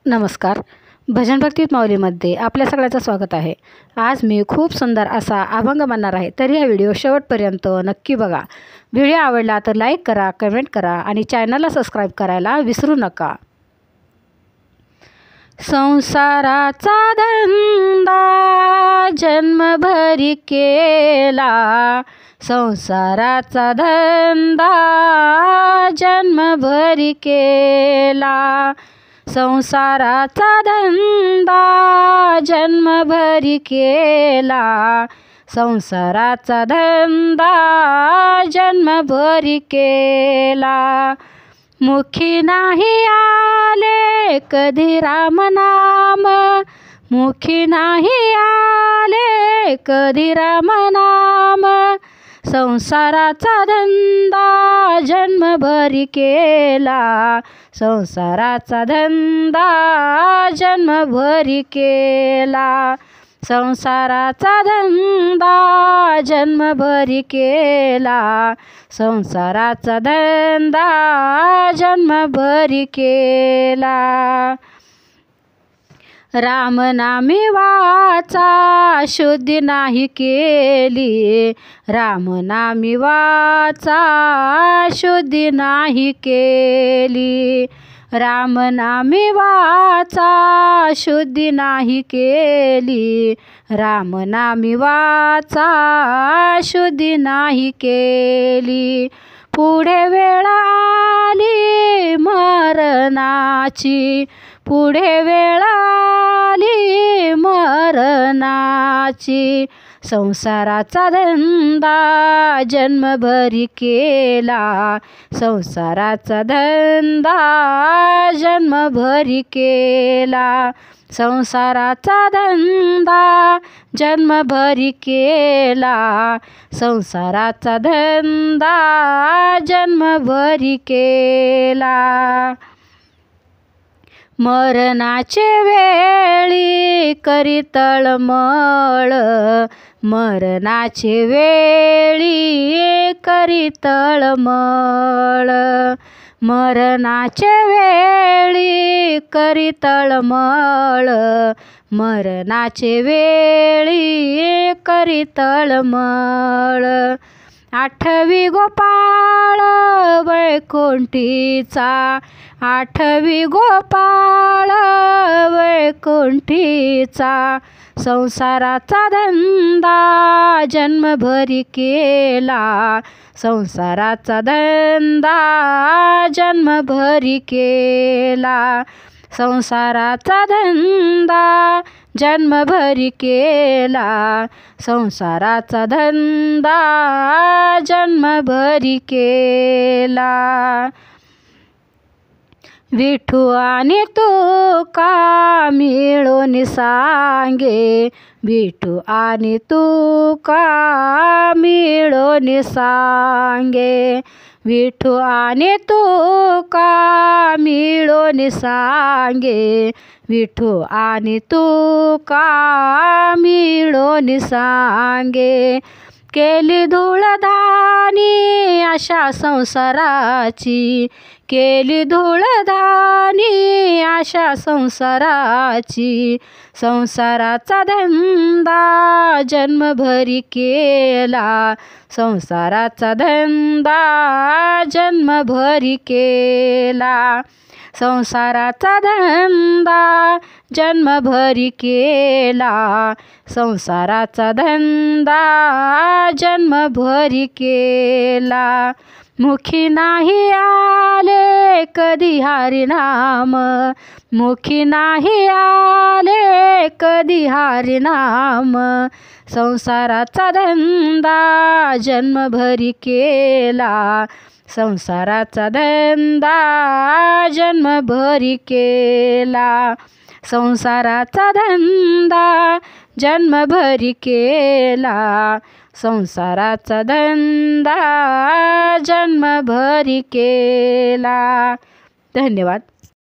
नमस्कार. भजन भक्तीत माऊलीमध्ये आपल्या सगळ्याचं स्वागत आहे. आज मी खूप सुंदर असा अभंग म्हणणार आहे, तर हा व्हिडिओ शेवटपर्यंत नक्की बघा. व्हिडिओ आवडला तर लाईक करा, कमेंट करा आणि चॅनलला सबस्क्राईब करायला विसरू नका. संसाराचा धंदा जन्मभरी केला, संसाराचा धंदा जन्मभरी केला, संसाराचा धंदा जन्मभरी केला, संसाराचा धंदा जन्मभरी केला. मुखी नाही आले कधी राम नाम, मुखी नाही आले कधी राम नाम, संसाराचा धंदा जन्मभरी केला, संसाराचा धंदा जन्मभरी केला, संसाराचा धंदा जन्मभरी केला, संसाराचा धंदा जन्मभरी केला. रामनामी वाचा शुद्धी नाही केली, रामनामी वाचा शुद्धी नाही केली, रामनामी वाचा शुद्धी नाही केली, रामनामी वाचा शुद्धी नाही केली. पुढे वेळ आली मरणाची, पुढे वेळ आली मरणाची, संसाराचा धंदा जन्मभरी केला, संसाराचा धंदा जन्मभरी केला, संसाराचा धंदा जन्मभरी केला, संसाराचा धंदा जन्मभरी केला. मरणाचे वेळी करी तळमळ, मरणाचे वेळी करी तळमळ, मरणाचे वेळी करी तळमळ, मरणाचे वेळी करी तळमळ. आठवी गोपाळ वैकुंठीचा, आठवी गोपाळ वैकुंठीचा, संसाराचा धंदा जन्मभरी केला, संसाराचा धंदा जन्मभरी केला, संसाराचा धंदा जन्मभरी केला, संसाराचा धंदा जन्मभरी केला. विठू आणि तुका मिळून सांगे, विठू आणि तुका मिळून सांगे, विठू आणि तुका मिळून सांगे, विठू आणि तुका मिळून सांगे. केली धूळदानी आशा संसाराची, केली धूळदानी आशा संसाराची, संसाराचा धंदा जन्मभरी केला, संसाराचा धंदा जन्मभरी केला, संसाराचा धंदा जन्मभरी केला, संसाराचा धंदा जन्मभरी केला. मुखी नाही आले कधी हरिनाम, मुखी नाही आले कधी हरिनाम, संसाराचा धंदा जन्मभरी केला, संसाराचा धंदा जन्मभरी केला, संसाराचा धंदा जन्मभरी केला, संसाराचा धंदा जन्मभरी केला. धन्यवाद.